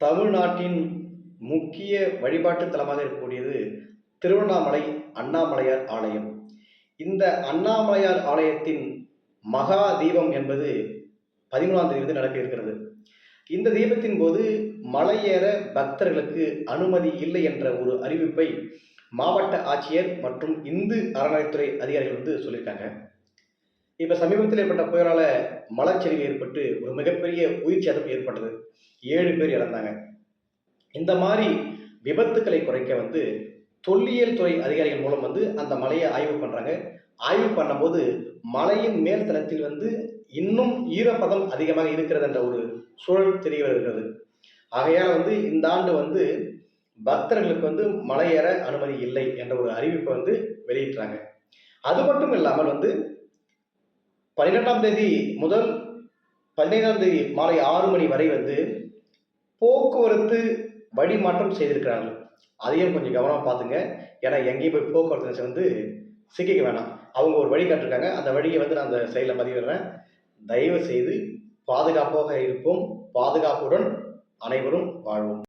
தமிழ்நாட்டின் முக்கிய வழிபாட்டு தலமாக இருக்கக்கூடியது திருவண்ணாமலை அண்ணாமலையார் ஆலயம். இந்த அண்ணாமலையார் ஆலயத்தின் மகா தீபம் என்பது 13ஆம் தேதி வந்து நடக்க இருக்கிறது. இந்த தீபத்தின் போது மலையேற பக்தர்களுக்கு அனுமதி இல்லை என்ற ஒரு அறிவிப்பை மாவட்ட ஆட்சியர் மற்றும் இந்து அறநிலையத்துறை அதிகாரிகள் வந்து சொல்லியிருக்காங்க. இப்ப சமீபத்தில் ஏற்பட்ட புயலால மலைச்சரிவு ஏற்பட்டு ஒரு மிகப்பெரிய உயிர் சேதம் ஏற்பட்டது. 7 பேர் இறந்தாங்க. இந்த மாதிரி விபத்துக்களை குறைக்க வந்து தொல்லியல் துறை அதிகாரிகள் மூலம் வந்து அந்த மலையை ஆய்வு பண்றாங்க. ஆய்வு பண்ணும்போது மலையின் மேல் தளத்தில் வந்து இன்னும் ஈரப்பதம் அதிகமாக இருக்கிறது என்ற ஒரு சூழல் தெரிய வருகிறது. ஆகையால் வந்து இந்த ஆண்டு வந்து பக்தர்களுக்கு வந்து மலையேற அனுமதி இல்லை என்ற ஒரு அறிவிப்பை வந்து வெளியிட்டாங்க. அது மட்டும் இல்லாமல் வந்து 12ஆம் தேதி முதல் 15ஆம் தேதி மாலை 6 மணி வரை வந்து போக்குவரத்து வழி மாற்றம் செய்திருக்கிறார்கள். அதையும் கொஞ்சம் கவனமா பார்த்துங்க. ஏன்னா எங்கேயும் போய் போக்குவரத்து நெரிசல் வந்து சிக்கிக்க வேணாம். அவங்க ஒரு வழி காட்டிருக்காங்க. அந்த வழியை வந்து நான் அந்த சைடில் பதிவிடுறேன். தயவு செய்து பாதுகாப்பாக இருப்போம். பாதுகாப்புடன் அனைவரும் வாழ்வோம்.